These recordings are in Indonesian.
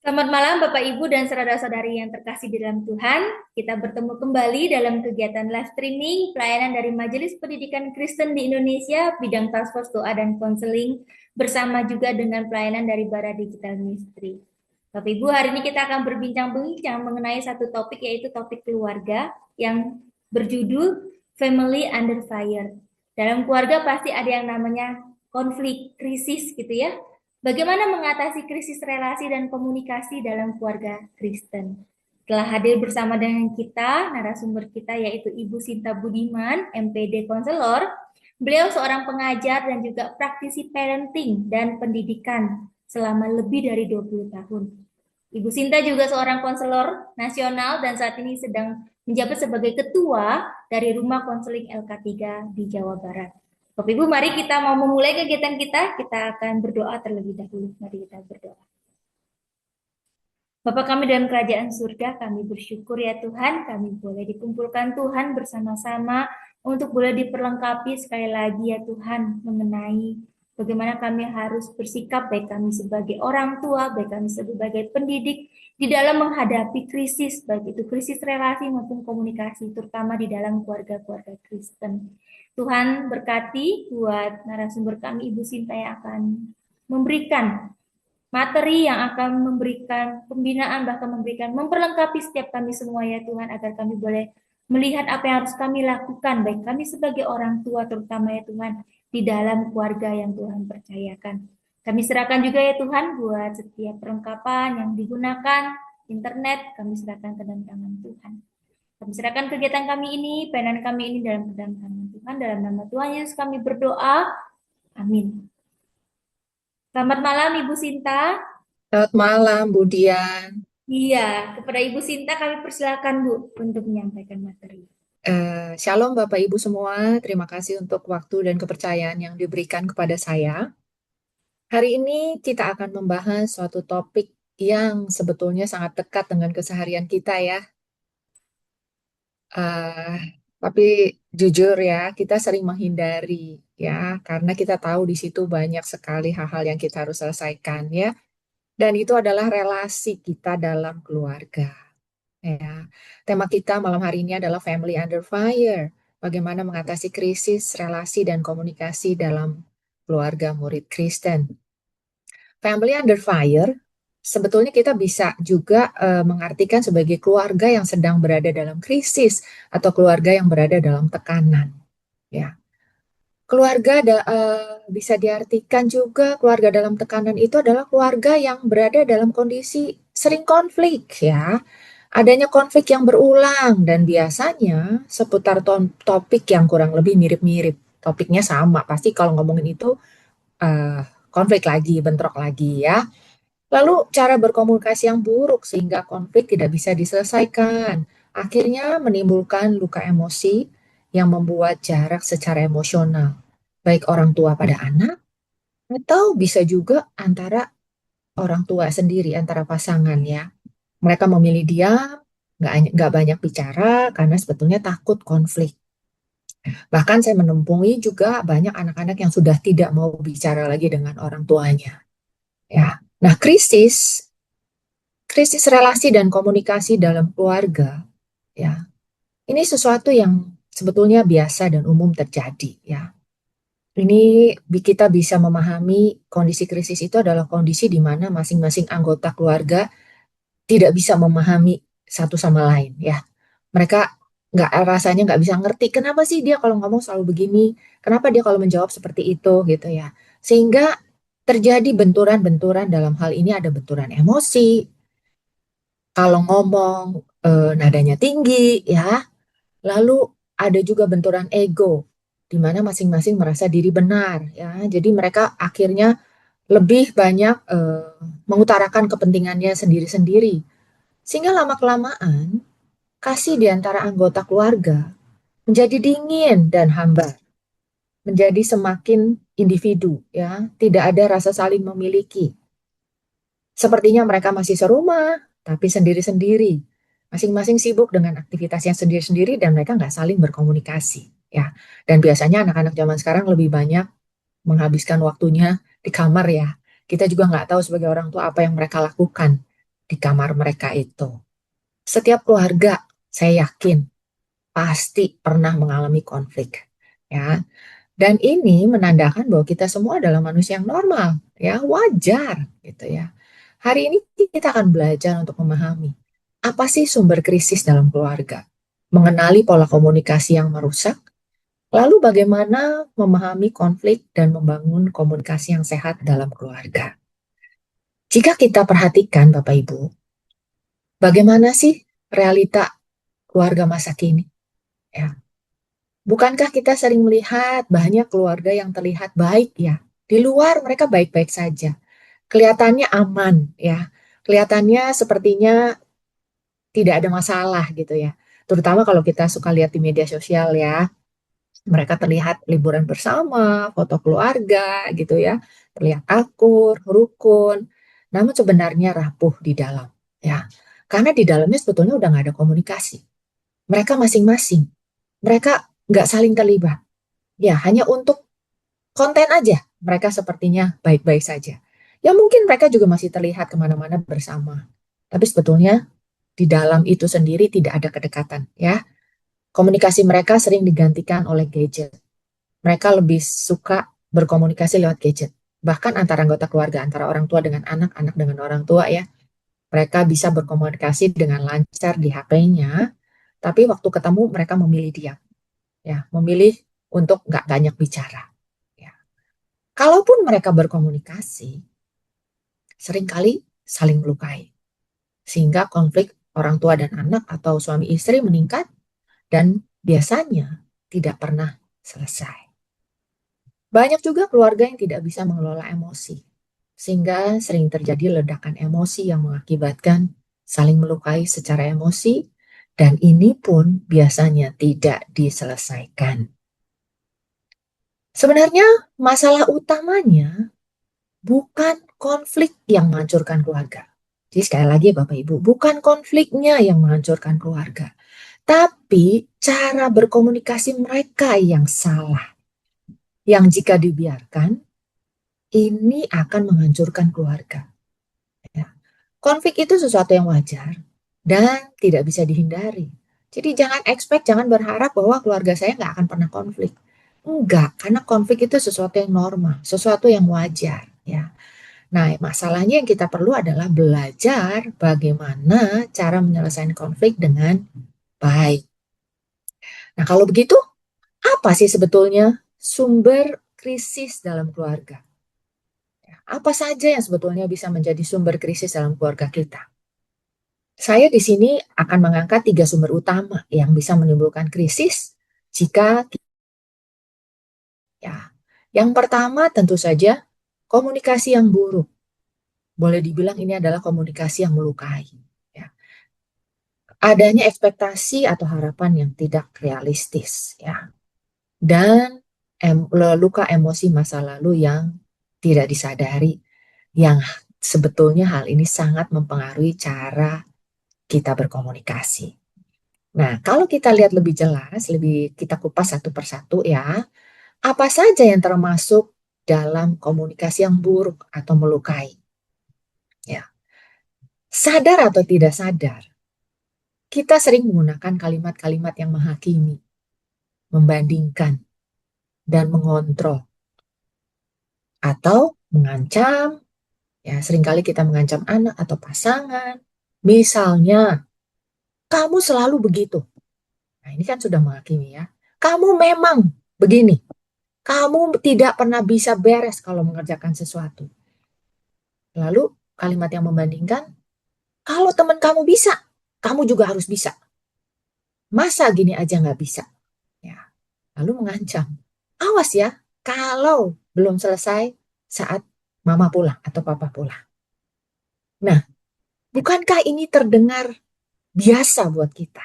Selamat malam Bapak Ibu dan saudara-saudari yang terkasih di dalam Tuhan. Kita bertemu kembali dalam kegiatan live streaming pelayanan dari Majelis Pendidikan Kristen di Indonesia bidang Task Force Doa dan Konseling bersama juga dengan pelayanan dari Bara Digital Ministry. Bapak Ibu, hari ini kita akan berbincang-bincang mengenai satu topik yaitu topik keluarga yang berjudul Family Under Fire. Dalam keluarga pasti ada yang namanya konflik, krisis gitu ya. Bagaimana mengatasi krisis relasi dan komunikasi dalam keluarga Kristen? Telah hadir bersama dengan kita, narasumber kita yaitu Ibu Sinta Budiman, MPD Konselor. Beliau seorang pengajar dan juga praktisi parenting dan pendidikan selama lebih dari 20 tahun. Ibu Sinta juga seorang konselor nasional dan saat ini sedang menjabat sebagai ketua dari Rumah Konseling LK3 di Jawa Barat. Bapak Ibu, mari kita mau memulai kegiatan kita akan berdoa terlebih dahulu. Mari kita berdoa. Bapak kami dalam kerajaan surga, kami bersyukur ya Tuhan, kami boleh dikumpulkan Tuhan bersama-sama untuk boleh diperlengkapi sekali lagi ya Tuhan mengenai bagaimana kami harus bersikap, baik kami sebagai orang tua, baik kami sebagai pendidik, di dalam menghadapi krisis, baik itu krisis relasi maupun komunikasi, terutama di dalam keluarga-keluarga Kristen. Tuhan berkati buat narasumber kami, Ibu Sinta yang akan memberikan materi yang akan memberikan pembinaan, bahkan memberikan memperlengkapi setiap kami semua ya Tuhan, agar kami boleh melihat apa yang harus kami lakukan, baik kami sebagai orang tua terutama ya Tuhan, di dalam keluarga yang Tuhan percayakan. Kami serahkan juga ya Tuhan buat setiap perlengkapan yang digunakan, internet, kami serahkan ke dalam tangan Tuhan. Kami serahkan kegiatan kami ini, pelayanan kami ini dalam dalam tangan Tuhan, dalam nama Tuhan Yesus kami berdoa. Amin. Selamat malam Ibu Sinta. Selamat malam, Bu Dian. Iya, kepada Ibu Sinta kami persilakan Bu untuk menyampaikan materi. Shalom Bapak Ibu semua. Terima kasih untuk waktu dan kepercayaan yang diberikan kepada saya. Hari ini kita akan membahas suatu topik yang sebetulnya sangat dekat dengan keseharian kita ya. Eh, tapi jujur ya, kita sering menghindari ya, karena kita tahu di situ banyak sekali hal-hal yang kita harus selesaikan ya. Dan itu adalah relasi kita dalam keluarga. Ya, tema kita malam hari ini adalah Family Under Fire. Bagaimana mengatasi krisis relasi dan komunikasi dalam keluarga murid Kristen. Family Under Fire, sebetulnya kita bisa juga mengartikan sebagai keluarga yang sedang berada dalam krisis atau keluarga yang berada dalam tekanan. Ya, keluarga bisa diartikan juga keluarga dalam tekanan itu adalah keluarga yang berada dalam kondisi sering konflik ya. Adanya konflik yang berulang dan biasanya seputar topik yang kurang lebih mirip-mirip. Topiknya sama, pasti kalau ngomongin itu eh, konflik lagi, bentrok lagi ya. Lalu cara berkomunikasi yang buruk sehingga konflik tidak bisa diselesaikan. Akhirnya menimbulkan luka emosi yang membuat jarak secara emosional. Baik orang tua pada anak atau bisa juga antara orang tua sendiri, antara pasangan ya. Mereka memilih diam, nggak banyak bicara karena sebetulnya takut konflik. Bahkan saya menemui juga banyak anak-anak yang sudah tidak mau bicara lagi dengan orang tuanya. Ya, nah krisis relasi dan komunikasi dalam keluarga, ya, ini sesuatu yang sebetulnya biasa dan umum terjadi. Ya, ini kita bisa memahami kondisi krisis itu adalah kondisi di mana masing-masing anggota keluarga tidak bisa memahami satu sama lain. Ya, mereka nggak bisa ngerti kenapa sih dia kalau ngomong selalu begini, kenapa dia kalau menjawab seperti itu gitu ya. Sehingga terjadi benturan-benturan dalam hal ini ada benturan emosi, kalau ngomong nadanya tinggi ya, lalu ada juga benturan ego di mana masing-masing merasa diri benar ya. Jadi mereka akhirnya lebih banyak mengutarakan kepentingannya sendiri-sendiri. Sehingga lama-kelamaan kasih di antara anggota keluarga menjadi dingin dan hambar, menjadi semakin individu ya, tidak ada rasa saling memiliki. Sepertinya mereka masih serumah, tapi sendiri-sendiri. Masing-masing sibuk dengan aktivitasnya sendiri-sendiri dan mereka nggak saling berkomunikasi ya. Dan biasanya anak-anak zaman sekarang lebih banyak menghabiskan waktunya di kamar ya. Kita juga nggak tahu sebagai orang tua apa yang mereka lakukan. di kamar mereka itu. Setiap keluarga, saya yakin, pasti pernah mengalami konflik. Ya, dan ini menandakan bahwa kita semua adalah manusia yang normal, ya, wajar gitu ya. Hari ini kita akan belajar untuk memahami apa sih sumber krisis dalam keluarga, mengenali pola komunikasi yang merusak, lalu bagaimana memahami konflik dan membangun komunikasi yang sehat dalam keluarga. Jika kita perhatikan Bapak Ibu, bagaimana sih realita keluarga masa kini? Ya, bukankah kita sering melihat banyak keluarga yang terlihat baik ya? Di luar mereka baik-baik saja. Kelihatannya aman ya. Kelihatannya sepertinya tidak ada masalah gitu ya. Terutama kalau kita suka lihat di media sosial ya. Mereka terlihat liburan bersama, foto keluarga gitu ya. Terlihat akur, rukun. Namun sebenarnya rapuh di dalam ya. Karena di dalamnya sebetulnya udah nggak ada komunikasi. Mereka masing-masing. Mereka nggak saling terlibat. Ya, hanya untuk konten aja. Mereka sepertinya baik-baik saja. Ya mungkin mereka juga masih terlihat kemana-mana bersama. Tapi sebetulnya di dalam itu sendiri tidak ada kedekatan. Ya, komunikasi mereka sering digantikan oleh gadget. Mereka lebih suka berkomunikasi lewat gadget. Bahkan antara anggota keluarga, antara orang tua dengan anak, anak dengan orang tua ya. Mereka bisa berkomunikasi dengan lancar di HP-nya, tapi waktu ketemu mereka memilih diam. Ya, memilih untuk nggak banyak bicara. Ya. Kalaupun mereka berkomunikasi, seringkali saling melukai. Sehingga konflik orang tua dan anak atau suami istri meningkat dan biasanya tidak pernah selesai. Banyak juga keluarga yang tidak bisa mengelola emosi, sehingga sering terjadi ledakan emosi yang mengakibatkan saling melukai secara emosi, dan ini pun biasanya tidak diselesaikan. Sebenarnya masalah utamanya bukan konflik yang menghancurkan keluarga. Jadi sekali lagi Bapak Ibu, bukan konfliknya yang menghancurkan keluarga, tapi cara berkomunikasi mereka yang salah. Yang jika dibiarkan, ini akan menghancurkan keluarga. Ya. Konflik itu sesuatu yang wajar dan tidak bisa dihindari. Jadi jangan expect, jangan berharap bahwa keluarga saya nggak akan pernah konflik. Enggak, karena konflik itu sesuatu yang normal, sesuatu yang wajar. Ya. Nah, masalahnya yang kita perlu adalah belajar bagaimana cara menyelesaikan konflik dengan baik. Nah, kalau begitu, apa sih sebetulnya sumber krisis dalam keluarga? Apa saja yang sebetulnya bisa menjadi sumber krisis dalam keluarga kita? Saya di sini akan mengangkat 3 sumber utama yang bisa menimbulkan krisis jika ya. Yang pertama tentu saja komunikasi yang buruk. Boleh dibilang ini adalah komunikasi yang melukai. Ya. Adanya ekspektasi atau harapan yang tidak realistis, ya, dan luka emosi masa lalu yang tidak disadari, yang sebetulnya hal ini sangat mempengaruhi cara kita berkomunikasi. Nah, kalau kita lihat lebih jelas, lebih kita kupas satu persatu ya, apa saja yang termasuk dalam komunikasi yang buruk atau melukai? Ya, sadar atau tidak sadar, kita sering menggunakan kalimat-kalimat yang menghakimi, membandingkan, dan mengontrol, atau mengancam. Ya, seringkali kita mengancam anak atau pasangan. Misalnya, kamu selalu begitu. Nah, ini kan sudah menghakimi ya. Kamu memang begini. Kamu tidak pernah bisa beres kalau mengerjakan sesuatu. Lalu kalimat yang membandingkan, kalau teman kamu bisa, kamu juga harus bisa. Masa gini aja nggak bisa? Ya. Lalu mengancam, awas ya, kalau belum selesai saat mama pulang atau papa pulang. Nah, bukankah ini terdengar biasa buat kita?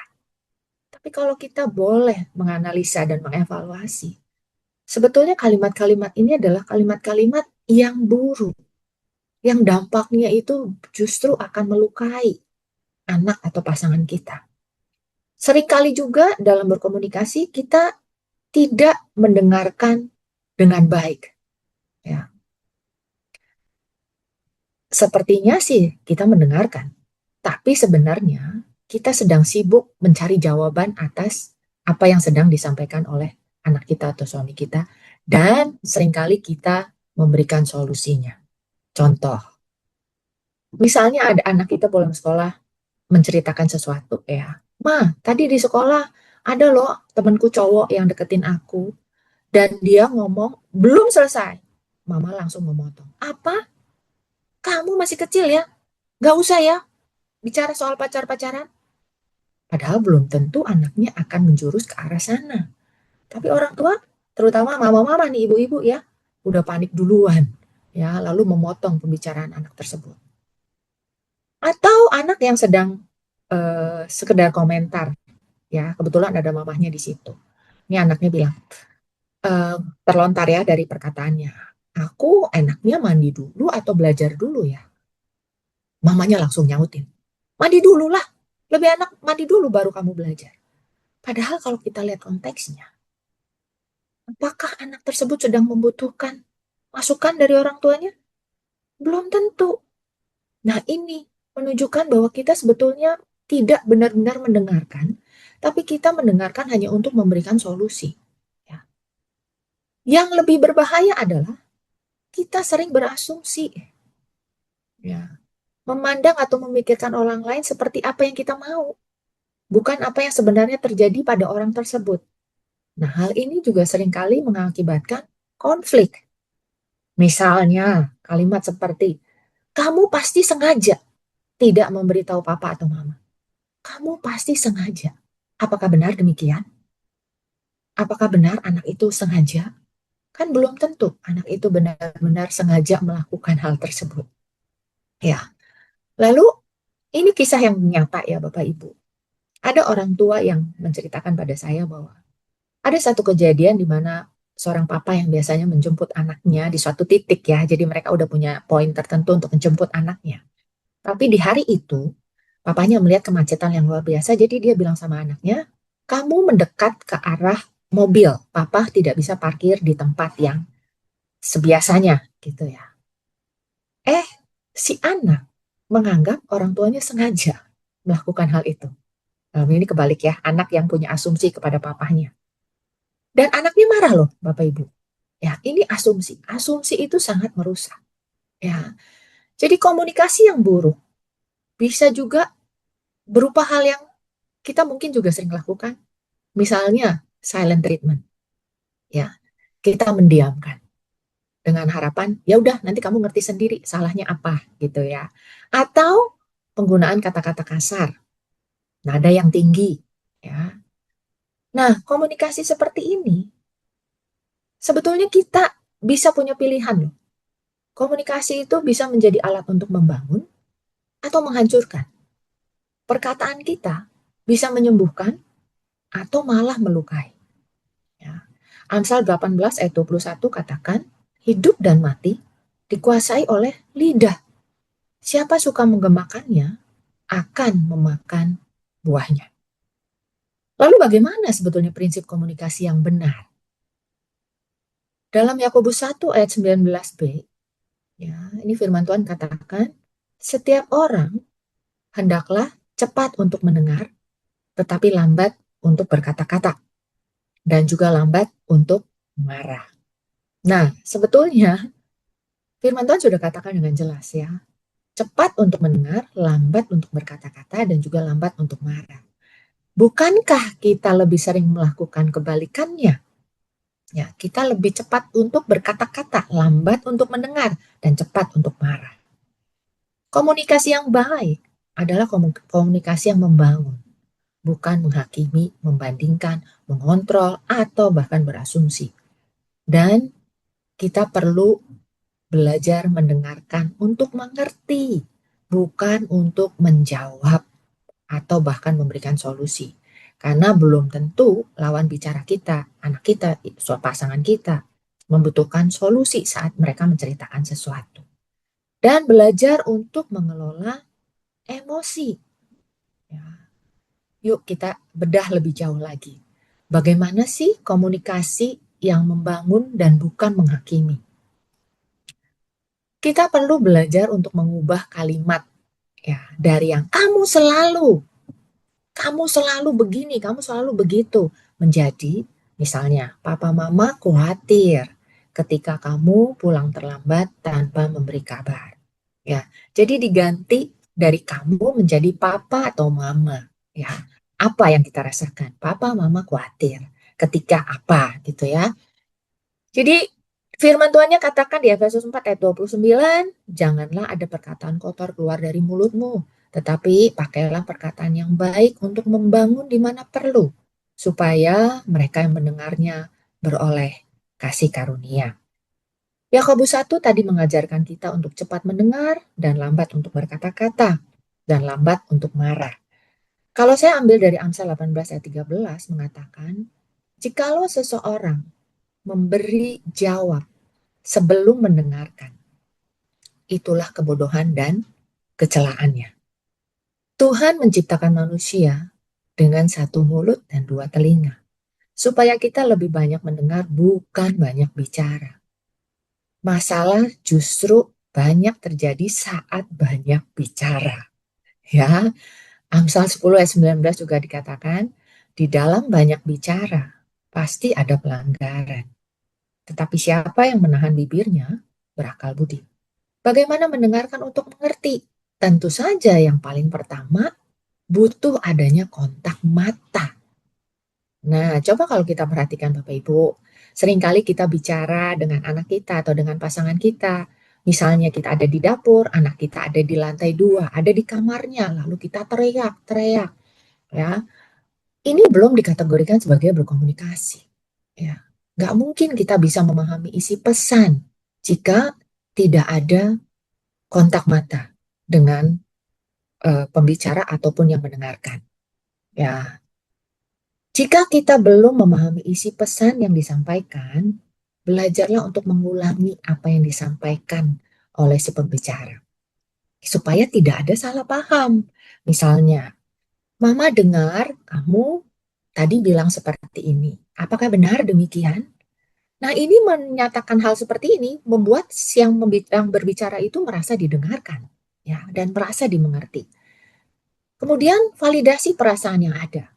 Tapi kalau kita boleh menganalisa dan mengevaluasi, sebetulnya kalimat-kalimat ini adalah kalimat-kalimat yang buruk, yang dampaknya itu justru akan melukai anak atau pasangan kita. Seringkali juga dalam berkomunikasi kita tidak mendengarkan dengan baik. Ya, sepertinya sih kita mendengarkan, Tapi sebenarnya kita sedang sibuk mencari jawaban atas apa yang sedang disampaikan oleh anak kita atau suami kita, dan seringkali kita memberikan solusinya. Contoh, misalnya ada anak kita pulang sekolah menceritakan sesuatu ya. Ma, tadi di sekolah ada loh temanku cowok yang deketin aku dan dia ngomong belum selesai. Mama langsung memotong. Apa? Kamu masih kecil ya? Gak usah ya bicara soal pacar-pacaran. Padahal belum tentu anaknya akan menjurus ke arah sana. Tapi orang tua, terutama mama-mama nih, ibu-ibu ya, udah panik duluan. Ya, lalu memotong pembicaraan anak tersebut. Atau anak yang sedang sekedar komentar, ya, kebetulan ada mamahnya di situ. Ini anaknya bilang, eh, terlontar ya dari perkataannya, aku enaknya mandi dulu atau belajar dulu ya? Mamanya langsung nyautin, mandi dulu lah, lebih enak mandi dulu baru kamu belajar. Padahal kalau kita lihat konteksnya, apakah anak tersebut sedang membutuhkan masukan dari orang tuanya? Belum tentu. Nah, ini menunjukkan bahwa kita sebetulnya tidak benar-benar mendengarkan, tapi kita mendengarkan hanya untuk memberikan solusi. Ya. Yang lebih berbahaya adalah kita sering berasumsi, ya, memandang atau memikirkan orang lain seperti apa yang kita mau, bukan apa yang sebenarnya terjadi pada orang tersebut. Nah, hal ini juga seringkali mengakibatkan konflik. Misalnya, kalimat seperti, kamu pasti sengaja tidak memberitahu papa atau mama. Kamu pasti sengaja. Apakah benar demikian? Apakah benar anak itu sengaja? Kan belum tentu anak itu benar-benar sengaja melakukan hal tersebut. Ya, lalu ini kisah yang nyata ya Bapak Ibu. Ada orang tua yang menceritakan pada saya bahwa ada satu kejadian di mana seorang papa yang biasanya menjemput anaknya di suatu titik ya. Jadi mereka udah punya poin tertentu untuk menjemput anaknya. Tapi di hari itu, papanya melihat kemacetan yang luar biasa, jadi dia bilang sama anaknya, kamu mendekat ke arah mobil, papa tidak bisa parkir di tempat yang sebiasanya, gitu ya. Eh, si anak menganggap orang tuanya sengaja melakukan hal itu. Nah, ini kebalik ya, anak yang punya asumsi kepada papahnya. Dan anaknya marah loh, Bapak Ibu. Ya, ini asumsi. Asumsi itu sangat merusak. Ya, jadi komunikasi yang buruk bisa juga berupa hal yang kita mungkin juga sering lakukan. Misalnya silent treatment, ya kita mendiamkan dengan harapan ya udah nanti kamu ngerti sendiri salahnya apa gitu ya. Atau penggunaan kata-kata kasar, nada yang tinggi, ya. Nah komunikasi seperti ini sebetulnya kita bisa punya pilihan loh. Komunikasi itu bisa menjadi alat untuk membangun atau menghancurkan. Perkataan kita bisa menyembuhkan atau malah melukai. Ya. Amsal 18 ayat 21 katakan, hidup dan mati dikuasai oleh lidah. Siapa suka menggemakannya akan memakan buahnya. Lalu bagaimana sebetulnya prinsip komunikasi yang benar? Dalam Yakobus 1 ayat 19b, ya, ini firman Tuhan katakan, setiap orang hendaklah cepat untuk mendengar, tetapi lambat untuk berkata-kata, dan juga lambat untuk marah. Nah, sebetulnya firman Tuhan sudah katakan dengan jelas ya. Cepat untuk mendengar, lambat untuk berkata-kata, dan juga lambat untuk marah. Bukankah kita lebih sering melakukan kebalikannya? Ya, kita lebih cepat untuk berkata-kata, lambat untuk mendengar, dan cepat untuk marah. Komunikasi yang baik adalah komunikasi yang membangun, bukan menghakimi, membandingkan, mengontrol, atau bahkan berasumsi. Dan kita perlu belajar mendengarkan untuk mengerti, bukan untuk menjawab atau bahkan memberikan solusi. Karena belum tentu lawan bicara kita, anak kita, pasangan kita, membutuhkan solusi saat mereka menceritakan sesuatu. Dan belajar untuk mengelola emosi. Ya. Yuk kita bedah lebih jauh lagi. Bagaimana sih komunikasi yang membangun dan bukan menghakimi? Kita perlu belajar untuk mengubah kalimat, Ya, dari yang kamu selalu begini, kamu selalu begitu, menjadi misalnya papa mama khawatir ketika kamu pulang terlambat tanpa memberi kabar. Ya, jadi diganti dari kamu menjadi papa atau mama. Ya, apa yang kita rasakan? Papa mama khawatir ketika apa gitu ya. Jadi firman Tuhannya katakan di Efesus 4 ayat 29, janganlah ada perkataan kotor keluar dari mulutmu, tetapi pakailah perkataan yang baik untuk membangun di mana perlu, supaya mereka yang mendengarnya beroleh kasih karunia. Yakobus 1 tadi mengajarkan kita untuk cepat mendengar dan lambat untuk berkata-kata dan lambat untuk marah. Kalau saya ambil dari Amsal 18 ayat 13 mengatakan, jikalau seseorang memberi jawab sebelum mendengarkan, itulah kebodohan dan kecelaannya. Tuhan menciptakan manusia dengan satu mulut dan dua telinga, supaya kita lebih banyak mendengar, bukan banyak bicara. Masalah justru banyak terjadi saat banyak bicara. Ya, Amsal 10 ayat 19 juga dikatakan, di dalam banyak bicara, pasti ada pelanggaran. Tetapi siapa yang menahan bibirnya, berakal budi. Bagaimana mendengarkan untuk mengerti? Tentu saja yang paling pertama butuh adanya kontak mata. Nah, coba kalau kita perhatikan Bapak Ibu, seringkali kita bicara dengan anak kita atau dengan pasangan kita. Misalnya kita ada di dapur, anak kita ada di lantai 2, ada di kamarnya, lalu kita teriak-teriak. Ya, ini belum dikategorikan sebagai berkomunikasi. Ya, nggak mungkin kita bisa memahami isi pesan jika tidak ada kontak mata dengan pembicara ataupun yang mendengarkan. Ya, jika kita belum memahami isi pesan yang disampaikan, belajarlah untuk mengulangi apa yang disampaikan oleh si pembicara supaya tidak ada salah paham. Misalnya, Mama dengar kamu tadi bilang seperti ini. Apakah benar demikian? Nah, ini menyatakan hal seperti ini membuat yang berbicara itu merasa didengarkan, ya, dan merasa dimengerti. Kemudian validasi perasaan yang ada.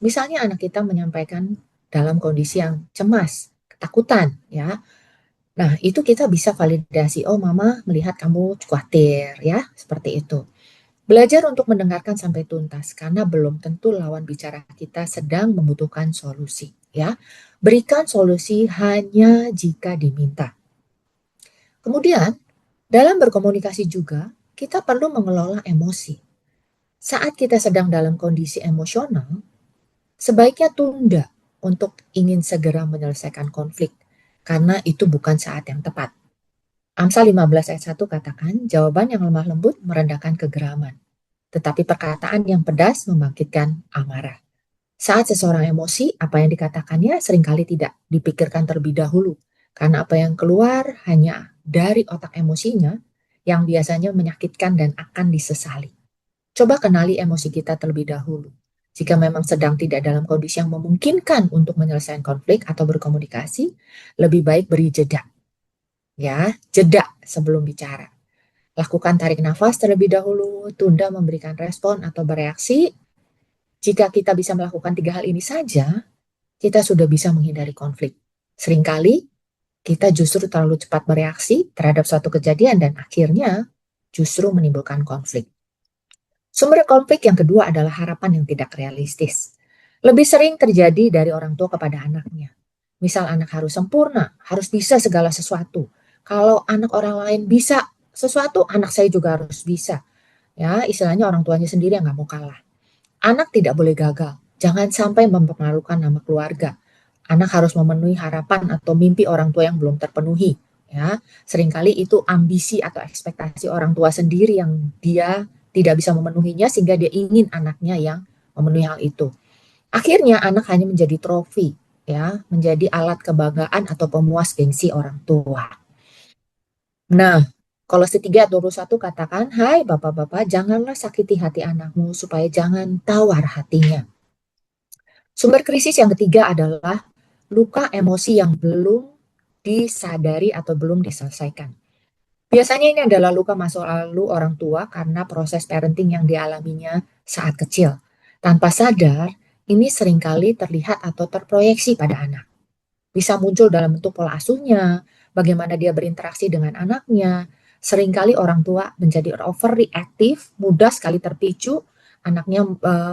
Misalnya anak kita menyampaikan dalam kondisi yang cemas, ketakutan, ya. Nah, itu kita bisa validasi, oh mama melihat kamu khawatir, ya, seperti itu. Belajar untuk mendengarkan sampai tuntas, karena belum tentu lawan bicara kita sedang membutuhkan solusi, ya. Berikan solusi hanya jika diminta. Kemudian, dalam berkomunikasi juga, kita perlu mengelola emosi. Saat kita sedang dalam kondisi emosional, sebaiknya tunda untuk ingin segera menyelesaikan konflik, karena itu bukan saat yang tepat. Amsal 15 ayat 1 katakan, jawaban yang lemah lembut merendahkan kegeraman, tetapi perkataan yang pedas membangkitkan amarah. Saat seseorang emosi, apa yang dikatakannya seringkali tidak dipikirkan terlebih dahulu, karena apa yang keluar hanya dari otak emosinya yang biasanya menyakitkan dan akan disesali. Coba kenali emosi kita terlebih dahulu. Jika memang sedang tidak dalam kondisi yang memungkinkan untuk menyelesaikan konflik atau berkomunikasi, lebih baik beri jeda. Ya, jeda sebelum bicara. Lakukan tarik nafas terlebih dahulu, tunda memberikan respon atau bereaksi. Jika kita bisa melakukan 3 hal ini saja, kita sudah bisa menghindari konflik. Seringkali kita justru terlalu cepat bereaksi terhadap suatu kejadian dan akhirnya justru menimbulkan konflik. Sumber konflik yang kedua adalah harapan yang tidak realistis. Lebih sering terjadi dari orang tua kepada anaknya. Misal anak harus sempurna, harus bisa segala sesuatu. Kalau anak orang lain bisa sesuatu, anak saya juga harus bisa. Ya, istilahnya orang tuanya sendiri yang nggak mau kalah. Anak tidak boleh gagal. Jangan sampai mempermalukan nama keluarga. Anak harus memenuhi harapan atau mimpi orang tua yang belum terpenuhi. Ya, seringkali itu ambisi atau ekspektasi orang tua sendiri yang dia tidak bisa memenuhinya sehingga dia ingin anaknya yang memenuhi hal itu. Akhirnya anak hanya menjadi trofi, ya, menjadi alat kebanggaan atau pemuas gengsi orang tua. Nah, Kolose 3:21 katakan, hai bapak-bapak, janganlah sakiti hati anakmu supaya jangan tawar hatinya. Sumber krisis yang ketiga adalah luka emosi yang belum disadari atau belum diselesaikan. Biasanya ini adalah luka masa lalu orang tua karena proses parenting yang dialaminya saat kecil. Tanpa sadar, ini seringkali terlihat atau terproyeksi pada anak. Bisa muncul dalam bentuk pola asuhnya, bagaimana dia berinteraksi dengan anaknya. Seringkali orang tua menjadi overreaktif, mudah sekali terpicu, anaknya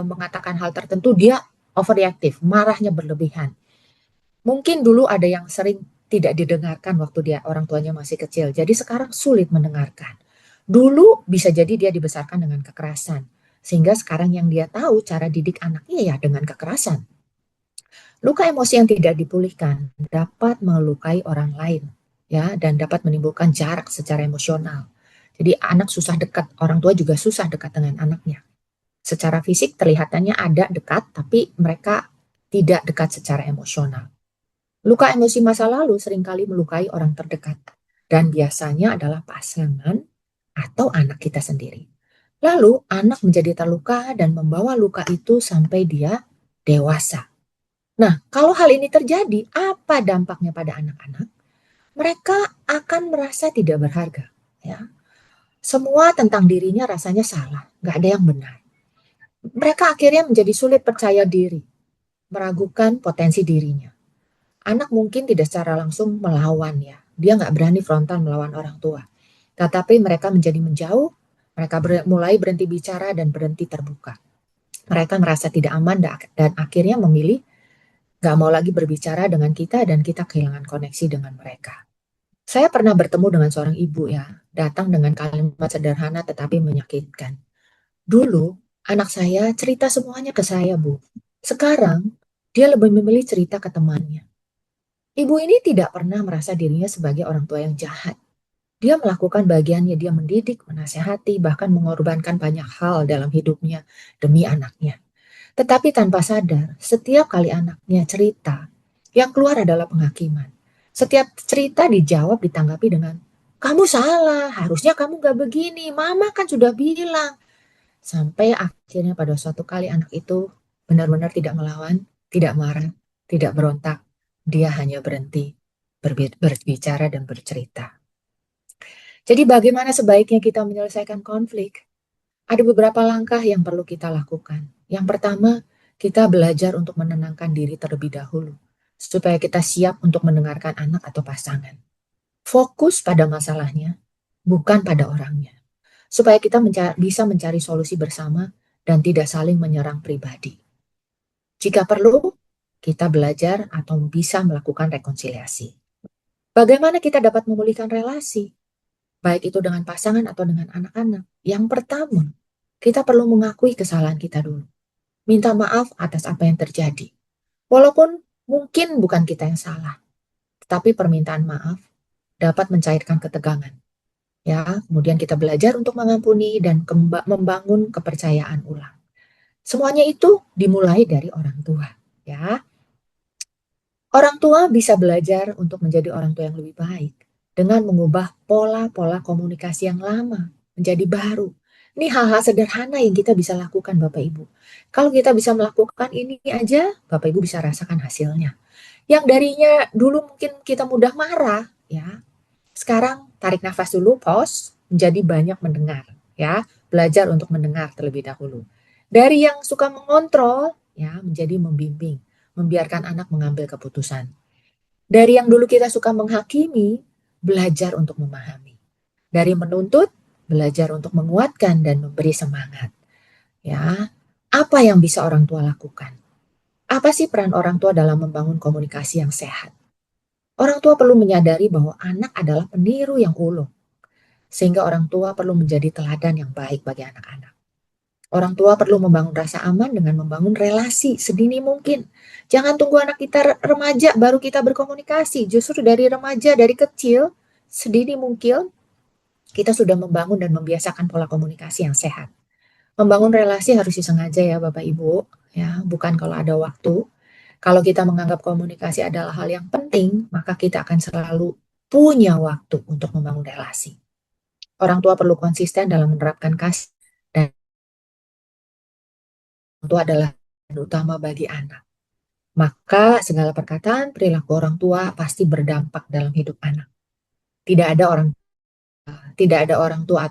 mengatakan hal tertentu, dia overreaktif, marahnya berlebihan. Mungkin dulu ada yang sering tidak didengarkan waktu dia orang tuanya masih kecil. Jadi sekarang sulit mendengarkan. Dulu bisa jadi dia dibesarkan dengan kekerasan. Sehingga sekarang yang dia tahu cara didik anaknya ya dengan kekerasan. Luka emosi yang tidak dipulihkan dapat melukai orang lain ya dan dapat menimbulkan jarak secara emosional. Jadi anak susah dekat, orang tua juga susah dekat dengan anaknya. Secara fisik terlihatannya ada dekat tapi mereka tidak dekat secara emosional. Luka emosi masa lalu seringkali melukai orang terdekat dan biasanya adalah pasangan atau anak kita sendiri. Lalu anak menjadi terluka dan membawa luka itu sampai dia dewasa. Nah, kalau hal ini terjadi, apa dampaknya pada anak-anak? Mereka akan merasa tidak berharga. Ya, semua tentang dirinya rasanya salah, nggak ada yang benar. Mereka akhirnya menjadi sulit percaya diri, meragukan potensi dirinya. Anak mungkin tidak secara langsung melawan ya. Dia nggak berani frontal melawan orang tua. Tetapi mereka menjadi menjauh, mereka mulai berhenti bicara dan berhenti terbuka. Mereka merasa tidak aman dan akhirnya memilih nggak mau lagi berbicara dengan kita dan kita kehilangan koneksi dengan mereka. Saya pernah bertemu dengan seorang ibu ya, datang dengan kalimat sederhana tetapi menyakitkan. Dulu, anak saya cerita semuanya ke saya, Bu. Sekarang, dia lebih memilih cerita ke temannya. Ibu ini tidak pernah merasa dirinya sebagai orang tua yang jahat. Dia melakukan bagiannya, dia mendidik, menasehati, bahkan mengorbankan banyak hal dalam hidupnya demi anaknya. Tetapi tanpa sadar, setiap kali anaknya cerita, yang keluar adalah penghakiman. Setiap cerita dijawab ditanggapi dengan, kamu salah, harusnya kamu gak begini, mama kan sudah bilang. Sampai akhirnya pada suatu kali anak itu benar-benar tidak melawan, tidak marah, tidak berontak. Dia hanya berhenti berbicara dan bercerita. Jadi bagaimana sebaiknya kita menyelesaikan konflik? Ada beberapa langkah yang perlu kita lakukan. Yang pertama, kita belajar untuk menenangkan diri terlebih dahulu, supaya kita siap untuk mendengarkan anak atau pasangan. Fokus pada masalahnya, bukan pada orangnya. Supaya kita bisa mencari solusi bersama dan tidak saling menyerang pribadi. Jika perlu, kita belajar atau bisa melakukan rekonsiliasi. Bagaimana kita dapat memulihkan relasi? Baik itu dengan pasangan atau dengan anak-anak. Yang pertama, kita perlu mengakui kesalahan kita dulu. Minta maaf atas apa yang terjadi. Walaupun mungkin bukan kita yang salah, tetapi permintaan maaf dapat mencairkan ketegangan. Ya, kemudian kita belajar untuk mengampuni dan membangun kepercayaan ulang. Semuanya itu dimulai dari orang tua, ya. Orang tua bisa belajar untuk menjadi orang tua yang lebih baik dengan mengubah pola-pola komunikasi yang lama menjadi baru. Ini hal-hal sederhana yang kita bisa lakukan Bapak Ibu. Kalau kita bisa melakukan ini aja, Bapak Ibu bisa rasakan hasilnya. Yang darinya dulu mungkin kita mudah marah, ya. Sekarang tarik nafas dulu, pause, menjadi banyak mendengar, ya. Belajar untuk mendengar terlebih dahulu. Dari yang suka mengontrol, ya, menjadi membimbing, membiarkan anak mengambil keputusan. Dari yang dulu kita suka menghakimi, belajar untuk memahami. Dari menuntut, belajar untuk menguatkan dan memberi semangat. Ya, apa yang bisa orang tua lakukan? Apa sih peran orang tua dalam membangun komunikasi yang sehat? Orang tua perlu menyadari bahwa anak adalah peniru yang ulung, sehingga orang tua perlu menjadi teladan yang baik bagi anak-anak. Orang tua perlu membangun rasa aman dengan membangun relasi sedini mungkin. Jangan tunggu anak kita remaja baru kita berkomunikasi. Justru dari remaja, dari kecil, sedini mungkin kita sudah membangun dan membiasakan pola komunikasi yang sehat. Membangun relasi harus disengaja ya Bapak Ibu, ya, bukan kalau ada waktu. Kalau kita menganggap komunikasi adalah hal yang penting, maka kita akan selalu punya waktu untuk membangun relasi. Orang tua perlu konsisten dalam menerapkan kasih dan itu adalah utama bagi anak. Maka segala perkataan perilaku orang tua pasti berdampak dalam hidup anak. Tidak ada orang tidak ada orang tua